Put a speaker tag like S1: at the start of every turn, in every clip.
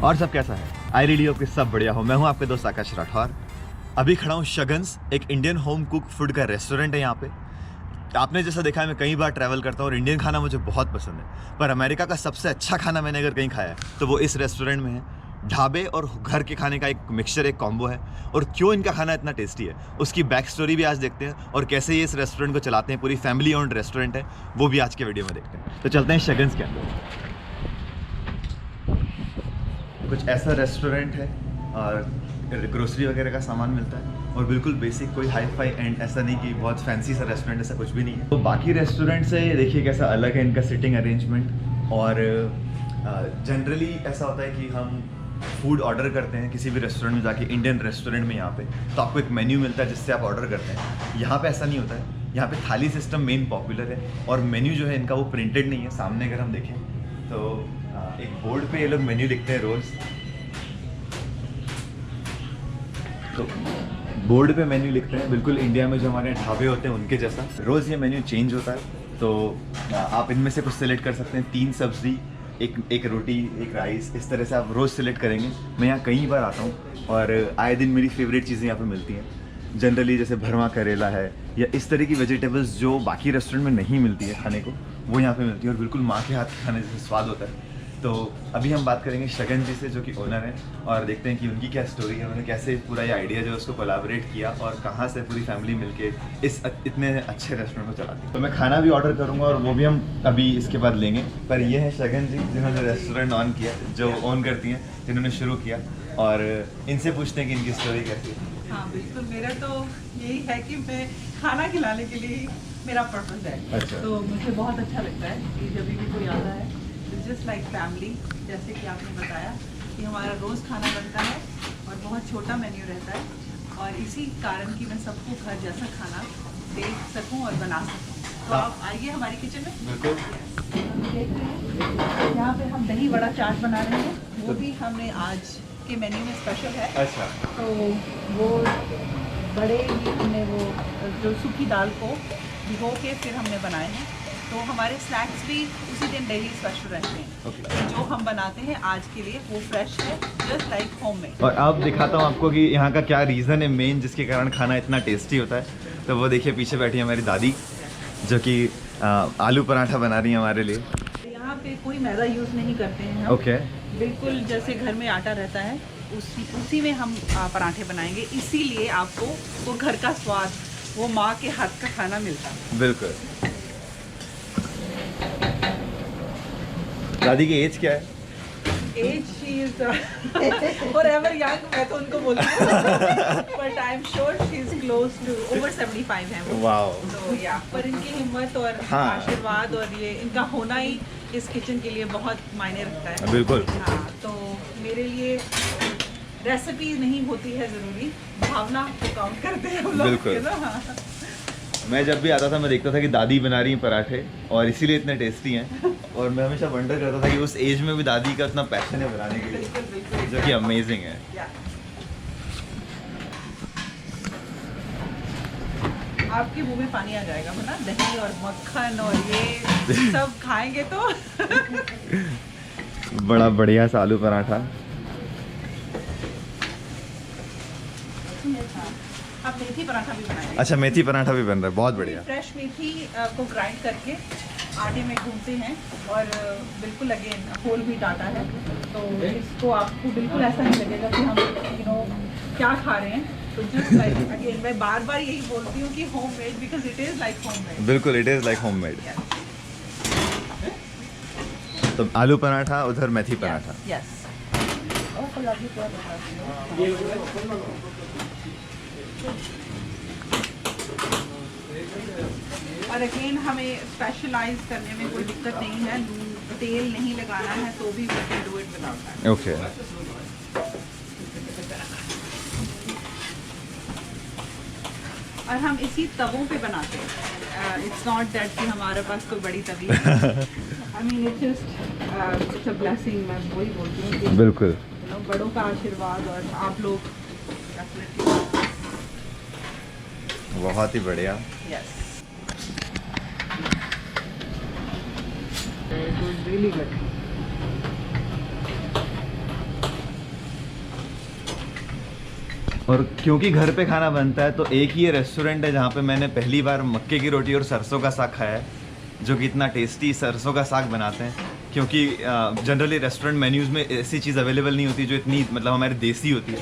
S1: और सब कैसा है? आई रियली होप कि सब बढ़िया हो। मैं हूं आपके दोस्त आकाश राठौर। अभी खड़ा हूं शगन्स, एक इंडियन होम कुक फूड का रेस्टोरेंट है यहाँ पे। आपने जैसा देखा है मैं कई बार ट्रैवल करता हूँ और इंडियन खाना मुझे बहुत पसंद है, पर अमेरिका का सबसे अच्छा खाना मैंने अगर कहीं खाया है तो वो इस रेस्टोरेंट में है। ढाबे और घर के खाने का एक मिक्सचर, एक कॉम्बो है। और क्यों इनका खाना इतना टेस्टी है उसकी बैक स्टोरी भी आज देखते हैं, और कैसे ये इस रेस्टोरेंट को चलाते हैं। पूरी फैमिली ओन्ड रेस्टोरेंट है, वो भी आज के वीडियो में देखते हैं। तो चलते हैं शगन्स के अंदर। कुछ ऐसा रेस्टोरेंट है और ग्रोसरी वगैरह का सामान मिलता है, और बिल्कुल बेसिक, कोई हाई फाई एंड ऐसा नहीं कि बहुत फैंसी सा रेस्टोरेंट, ऐसा कुछ भी नहीं है। तो बाकी रेस्टोरेंट से देखिए कैसा अलग है इनका सिटिंग अरेंजमेंट। और जनरली ऐसा होता है कि हम फूड ऑर्डर करते हैं किसी भी रेस्टोरेंट में जाके, इंडियन रेस्टोरेंट में यहाँ पे तो आपको एक मेन्यू मिलता है जिससे आप ऑर्डर करते हैं। यहाँ पे ऐसा नहीं होता है, यहाँ पे थाली सिस्टम मेन पॉपुलर है, और मेन्यू जो है इनका वो प्रिंटेड नहीं है। सामने अगर हम देखें तो एक बोर्ड पे ये लोग मेन्यू लिखते हैं रोज़, तो बोर्ड पे मेन्यू लिखते हैं बिल्कुल इंडिया में जो हमारे ढाबे होते हैं उनके जैसा। रोज़ ये मेन्यू चेंज होता है, तो आप इनमें से कुछ सिलेक्ट कर सकते हैं। 3 सब्जी, एक रोटी, एक राइस, इस तरह से आप रोज़ सिलेक्ट करेंगे। मैं यहाँ कई बार आता हूँ और आए दिन मेरी फेवरेट चीज़ें यहाँ पे मिलती हैं। जनरली जैसे भरवा करेला है या इस तरह की वेजिटेबल्स जो बाकी रेस्टोरेंट में नहीं मिलती है खाने को, वो यहाँ पे मिलती है, और बिल्कुल माँ के हाथ के खाने जैसे स्वाद होता है। तो अभी हम बात करेंगे शगन जी से, जो कि ओनर हैं, और देखते हैं कि उनकी क्या स्टोरी है, उन्होंने कैसे पूरा ये आइडिया जो है उसको कोलैबोरेट किया, और कहाँ से पूरी फैमिली मिलके इस इतने अच्छे रेस्टोरेंट को चलाती है। तो मैं खाना भी ऑर्डर करूँगा और वो भी हम अभी इसके बाद लेंगे। पर ये है शगन जी, जिन्होंने रेस्टोरेंट ऑन किया, जो ओन करती हैं, जिन्होंने शुरू किया, और इनसे पूछते हैं कि इनकी स्टोरी कैसी है।
S2: हाँ बिल्कुल, मेरा तो यही है कि मैं खाना खिलाने के लिए मेरा पर्पस है।
S1: अच्छा।
S2: तो मुझे बहुत अच्छा लगता है कि जब भी कोई आता है, जस्ट लाइक फैमिली, जैसे कि आपने बताया कि हमारा रोज़ खाना बनता है और बहुत छोटा मेन्यू रहता है, और इसी कारण कि मैं सबको घर जैसा खाना दे सकूं और बना सकूं। तो आप आइए हमारी किचन में।
S1: बिल्कुल।
S2: यहाँ पे हम दही बड़ा चाट बना रहे हैं, वो भी हमने आज के मेन्यू में स्पेशल है।
S1: अच्छा।
S2: तो वो बड़े ही हमने वो जो सूखी दाल को भिगो के फिर हमने बनाए हैं। तो हमारे स्नैक्स भी उसी दिन डेली स्पेशल रहते हैं।
S1: Okay.
S2: जो हम बनाते हैं आज के लिए वो फ्रेश है, जस्ट लाइक होममेड।
S1: और अब दिखाता हूँ आपको कि यहाँ का क्या रीज़न है मेन जिसके कारण खाना इतना टेस्टी होता है। तो वो देखिए पीछे बैठी है हमारी दादी, जो कि आलू पराठा बना रही है हमारे लिए।
S2: यहाँ पे कोई मैदा यूज़ नहीं करते हैं हम।
S1: ओके।
S2: बिल्कुल जैसे घर में आटा रहता है उसी में हम पराठे बनाएंगे, इसीलिए आपको वो घर का स्वाद, वो माँ के हाथ का खाना मिलता है।
S1: बिल्कुल। दादी की एज क्या है?
S2: Age she is forever young, मैं तो उनको बोलती हूँ, but I am sure she is close to over 75 है वो।
S1: वाओ।
S2: तो या पर इनकी हिम्मत और
S1: हाँ।
S2: आशीर्वाद और ये इनका होना ही इस किचन के लिए बहुत मायने रखता है।
S1: बिल्कुल।
S2: हाँ, तो मेरे लिए रेसिपी नहीं होती है ज़रूरी, भावना को काउंट करते हैं हम लोग।
S1: बिल्कुल।
S2: ना। हाँ।
S1: मैं जब भी आता था मैं देखता था कि दादी बना रही हैं पराठे, और इसीलिए इतने टेस्टी हैं, और मैं हमेशा वंडर करता था कि उस एज में भी दादी का इतना पैशन है बनाने के लिए,
S2: बिल्कुल बिल्कुल,
S1: जो कि अमेजिंग है।
S2: या। आपके मुंह में पानी आ जाएगा ना, दही और मक्खन और ये सब खाएंगे तो।
S1: बड़ा बढ़िया सा आलू पराठा।
S2: आप मेथी पराठा भी बनाएंगे।
S1: अच्छा, मेथी पराठा भी बन रहा है, बहुत बढ़िया।
S2: फ्रेश मेथी को ग्राइंड करके आटे में घूमते हैं, और बिल्कुल अगेन होल व्हीट आटा है, तो इसको आपको बिल्कुल ऐसा नहीं लगेगा कि हम क्या खा रहे हैं। तो जस्ट लाइक अगेन मैं बार बार यही बोलती हूँ कि homemade, because it is like homemade.
S1: बिल्कुल, इट इज़ लाइक होममेड। तो आलू पराठा, उधर मेथी पराठा।
S2: यस। और अगेन हमें स्पेशलाइज करने में कोई दिक्कत नहीं है, तेल नहीं लगाना है तो भी we can do it without that.
S1: Okay.
S2: और हम इसी तवों पे बनाते हैं। इट्स नॉट दैट कि हमारे पास कोई बड़ी तवी है। I mean it's just it's a blessing, मैं वही बोलती हूँ कि
S1: बिल्कुल
S2: बड़ों का आशीर्वाद, और आप लोग
S1: बहुत ही बढ़िया।
S2: Yes, really good.
S1: और क्योंकि घर पे खाना बनता है तो एक ही ये रेस्टोरेंट है जहाँ पे मैंने पहली बार मक्के की रोटी और सरसों का साग खाया है, जो कि इतना टेस्टी सरसों का साग बनाते हैं। क्योंकि जनरली रेस्टोरेंट मेन्यूज़ में ऐसी चीज़ अवेलेबल नहीं होती जो इतनी मतलब हमारी देसी होती है,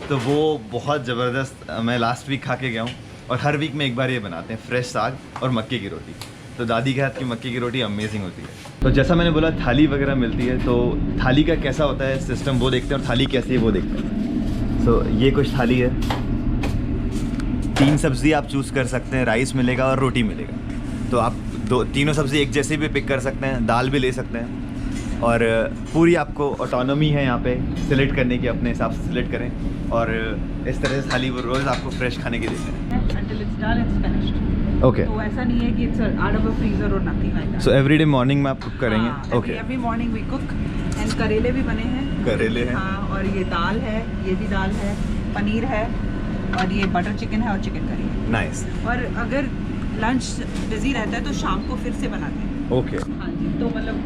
S1: तो वो बहुत ज़बरदस्त मैं लास्ट वीक खा के गया हूँ। और हर वीक में एक बार ये बनाते हैं फ्रेश साग और मक्के की रोटी। तो दादी के हाथ की मक्के की रोटी अमेजिंग होती है। तो जैसा मैंने बोला थाली वगैरह मिलती है, तो थाली का कैसा होता है सिस्टम वो देखते हैं और थाली कैसी है वो देखते हैं। सो ये कुछ थाली है, 3 सब्ज़ी आप चूज़ कर सकते हैं, राइस मिलेगा और रोटी मिलेगा। तो आप तीनों सब्ज़ी एक जैसे भी पिक कर सकते हैं, दाल भी ले सकते हैं। और पूरी आपको ऑटोनॉमी है यहाँ पे सिलेक्ट करने की, अपने हिसाब से सिलेक्ट करें। और इस तरह से थाली वो रोज़ आपको फ्रेश खाने की देते हैं।
S2: Until it's done, it's finished.
S1: Okay,
S2: तो ऐसा नहीं है कि it's out of a freezer or nothing like that.
S1: So everyday morning में आप कुक करेंगे? Okay,
S2: every morning we cook and करेले भी बने हैं।
S1: करेले हैं।
S2: हाँ, और ये दाल है, ये भी दाल है, पनीर है, और ये बटर चिकन है और चिकन करी है।
S1: नाइस।
S2: और अगर लंच बिजी रहता है तो शाम को फिर से बनाते हैं।
S1: ओके,
S2: हाँ जी, तो मतलब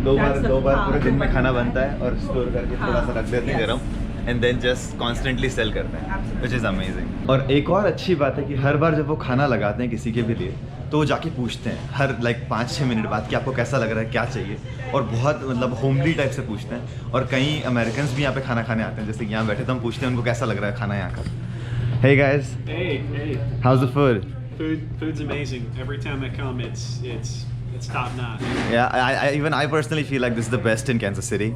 S1: दो बार
S2: हाँ,
S1: पूरे दिन में खाना
S2: है।
S1: बनता है और स्टोर करके
S2: हाँ,
S1: थोड़ा सा रख देते हैं
S2: yes.
S1: गरम, and then just constantly sell करते हैं,
S2: Absolutely.
S1: Which is amazing. और एक और अच्छी बात है कि हर बार जब वो खाना लगाते हैं किसी के भी लिए, तो वो जाके पूछते हैं हर 5-6 मिनट बाद कि आपको कैसा लग रहा है, क्या चाहिए, और बहुत मतलब होमली टाइप से पूछते हैं। और कई अमेरिकन भी यहाँ पे खाना खाने आते हैं, जैसे कि यहाँ बैठे तो हम पूछते हैं उनको कैसा लग रहा है खाना यहाँ का। Hey guys,
S3: Hey.
S1: how's the food?
S3: Food's amazing. Every time I come, it's top notch.
S1: Yeah, I personally feel like this is the best in Kansas City.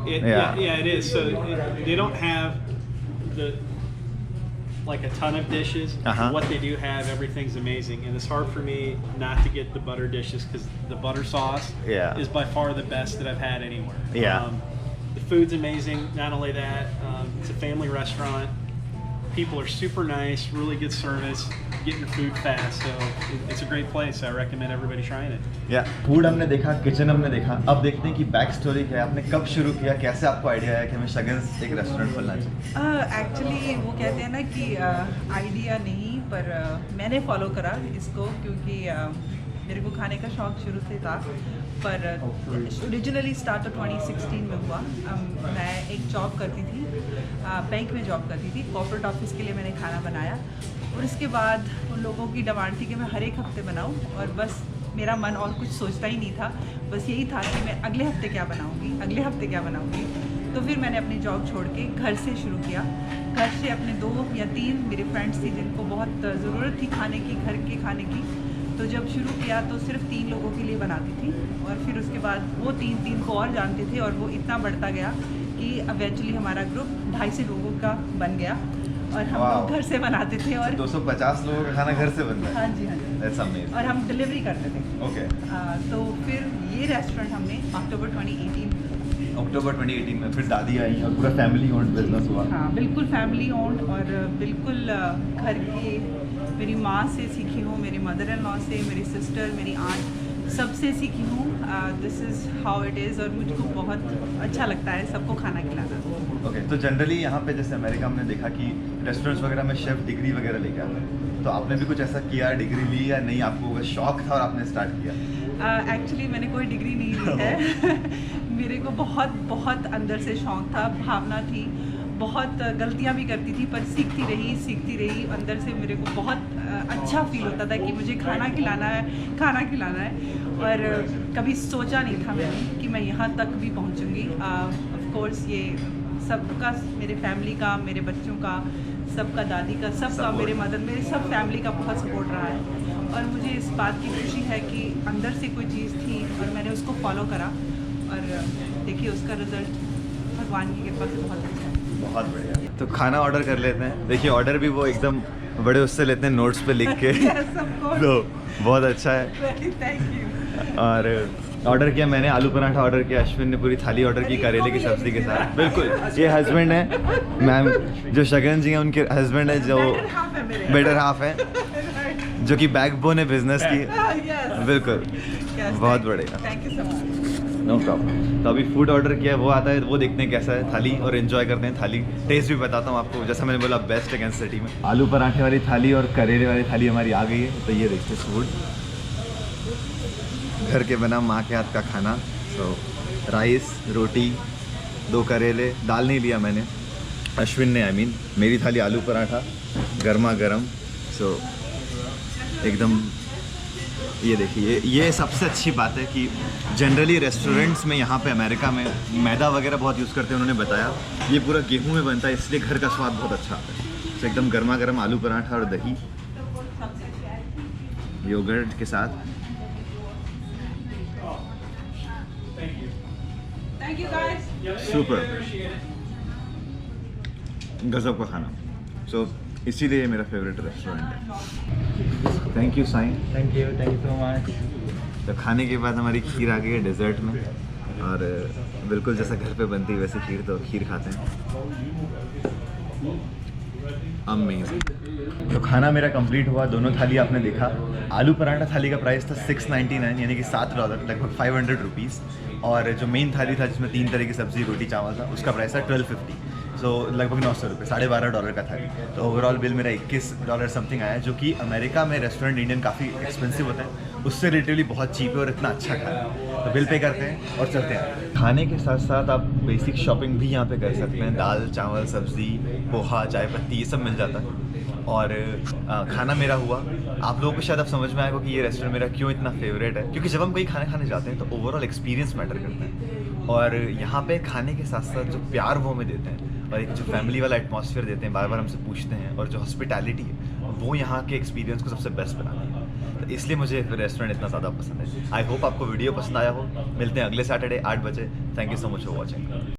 S3: Yeah, it is. So they don't have a ton of dishes.
S1: Uh-huh.
S3: What they do have, everything's amazing, and it's hard for me not to get the butter dishes because the butter sauce is by far the best that I've had anywhere.
S1: Yeah.
S3: The food's amazing. Not only that, it's a family restaurant. People are super nice, really good service, getting your food fast, so it's a great place. I recommend everybody trying it.
S1: या food हमने देखा, kitchen हमने देखा, अब देखते हैं कि back story क्या है, आपने कब शुरू किया, कैसे आपको आइडिया आया कि हमें शगन्स एक रेस्टोरेंट खोलना चाहिए?
S2: एक्चुअली वो कहते हैं ना कि आइडिया नहीं, पर मैंने फॉलो करा इसको, क्योंकि मेरे को खाने का शौक शुरू से था। पर ओरिजिनली स्टार्ट तो 2016 में हुआ। मैं एक जॉब करती थी, बैंक में जॉब करती थी, कॉर्पोरेट ऑफिस के लिए मैंने खाना बनाया। और इसके बाद उन लोगों की डिमांड थी कि मैं हर एक हफ्ते बनाऊं, और बस मेरा मन और कुछ सोचता ही नहीं था, बस यही था कि मैं अगले हफ्ते क्या बनाऊंगी, अगले हफ्ते क्या बनाऊंगी। तो फिर मैंने अपनी जॉब छोड़ के घर से शुरू किया। घर से अपने 2 या 3 मेरे फ्रेंड्स थी जिनको बहुत ज़रूरत थी खाने की, घर के खाने की। तो जब शुरू किया तो सिर्फ 3 लोगों के लिए बनाती थी, और फिर उसके बाद वो 3 को और जानते थे, और वो इतना बढ़ता गया कि इवेंचुअली हमारा ग्रुप 250 लोगों का बन गया, और हम लोग घर से बनाते थे। और
S1: 250 लोगों का खाना घर से बनता है?
S2: हाँ जी, हाँ जी।
S1: That's amazing.
S2: और हम डिलीवरी करते थे।
S1: ओके,
S2: तो फिर ये रेस्टोरेंट हमने अक्टूबर 2018
S1: में फिर दादी आई और पूरा फैमिली ओन्ड बिजनेस हुआ।
S2: हाँ, बिल्कुल फैमिली ओन्ड, और बिल्कुल घर की मेरी माँ से सीखी हूँ, मेरी मदर इन लॉ से, मेरी सिस्टर, मेरी आंट, सबसे सीखी हूँ। This is how it is, और मुझको बहुत अच्छा लगता है सबको खाना खिलाना।
S1: ओके, तो जनरली यहाँ पे जैसे अमेरिका हमने देखा कि रेस्टोरेंट्स वगैरह में शेफ़ डिग्री वगैरह लेके आते हैं, तो आपने भी कुछ ऐसा किया, डिग्री ली या नहीं, आपको बस शौक था और आपने स्टार्ट किया?
S2: एक्चुअली मैंने कोई डिग्री नहीं ली है। मेरे को बहुत अंदर से शौक था, भावना थी, बहुत गलतियाँ भी करती थी, पर सीखती रही। अंदर से मेरे को बहुत अच्छा फील होता था कि मुझे खाना खिलाना है। और कभी सोचा नहीं था मैंने कि मैं यहाँ तक भी पहुँचूँगी। ऑफ कोर्स ये सबका, मेरे फैमिली का, मेरे बच्चों का, सबका, दादी का, सबका, मेरे सब फैमिली का बहुत सपोर्ट रहा है। और मुझे इस बात की खुशी है कि अंदर से कोई चीज़ थी और मैंने उसको फॉलो करा, और देखिए उसका रिजल्ट भगवान की कृपा से बहुत अच्छा है।
S1: बहुत बढ़िया। तो खाना ऑर्डर कर लेते हैं। देखिए ऑर्डर भी वो एकदम बड़े उससे लेते हैं, नोट्स पे लिख के। तो बहुत अच्छा है।
S2: Thank you.
S1: और ऑर्डर किया मैंने, आलू पराठा ऑर्डर किया, अश्विन ने पूरी थाली ऑर्डर की करेले की सब्ज़ी के साथ। बिल्कुल, ये हस्बैंड है मैम, जो शगन जी हैं उनके हस्बैंड है, जो बेटर हाफ है, जो कि बैकबोन है बिजनेस की। बिल्कुल, बहुत बढ़िया,
S2: thank you so much.
S1: No problem. तो अभी फूड ऑर्डर किया है, वो आता है, वो देखते हैं कैसा है थाली, और एंजॉय करते हैं थाली। टेस्ट भी बताता हूँ आपको, जैसा मैंने बोला बेस्ट है कैंसस सिटी में। आलू पराठे वाली थाली और करेले वाली थाली हमारी आ गई है। तो ये देखते हैं फूड, घर के बना माँ के हाथ का खाना। सो राइस, रोटी, 2 करेले, दाल नहीं लिया मैंने, अश्विन ने मेरी थाली आलू पराठा गर्मा गर्म। सो एकदम ये देखिए, ये सबसे अच्छी बात है कि जनरली रेस्टोरेंट्स में यहाँ पे अमेरिका में मैदा वगैरह बहुत यूज़ करते हैं। उन्होंने बताया ये पूरा गेहूं में बनता है, इसलिए घर का स्वाद बहुत अच्छा आता है। तो एकदम गर्मा गर्म आलू पराठा और दही योगर्ट के साथ।
S2: Thank you guys.
S1: सुपर गजब का खाना। सो इसीलिए ये मेरा फेवरेट रेस्टोरेंट है। Thank you Sai.
S4: Thank you so much.
S1: तो खाने के बाद हमारी खीर आ गई है डेजर्ट में, और बिल्कुल जैसा घर पे बनती है वैसे खीर, तो खीर खाते हैं। अमेजिंग। तो खाना मेरा कंप्लीट हुआ, दोनों थाली आपने देखा। आलू पराठा थाली का प्राइस था $6.99 यानी कि $7, लगभग 500 रुपीज़। और जो मेन थाली था जिसमें 3 तरह की सब्ज़ी रोटी चावल था, उसका प्राइस था $12.50, सो लगभग 900 रुपये, $12.5 का थाली। तो ओवरऑल बिल मेरा $21 समथिंग आया, जो कि अमेरिका में रेस्टोरेंट इंडियन काफ़ी एक्सपेंसिव होता है, उससे रिलेटिवली बहुत चीप है और इतना अच्छा खाना है। तो बिल पे करते हैं और चलते हैं। खाने के साथ साथ आप बेसिक शॉपिंग भी यहाँ पे कर सकते हैं। दाल चावल सब्ज़ी पोहा चाय पत्ती ये सब मिल जाता है। और खाना मेरा हुआ। आप लोगों को शायद अब समझ में आएगा कि ये रेस्टोरेंट मेरा क्यों इतना फेवरेट है, क्योंकि जब हम कोई खाना खाने जाते हैं तो ओवरऑल एक्सपीरियंस मैटर करता है। और यहाँ पे खाने के साथ साथ जो प्यार वो हमें देते हैं और एक जो फैमिली वाला एटमॉस्फेयर देते हैं, बार बार हमसे पूछते हैं, और जो हॉस्पिटैलिटी है वो यहाँ के एक्सपीरियंस को सबसे बेस्ट बनाती है। तो इसलिए मुझे रेस्टोरेंट इतना ज़्यादा पसंद है। आई होप आपको वीडियो पसंद आया हो। मिलते हैं अगले सैटरडे 8 बजे। Thank you so much for watching.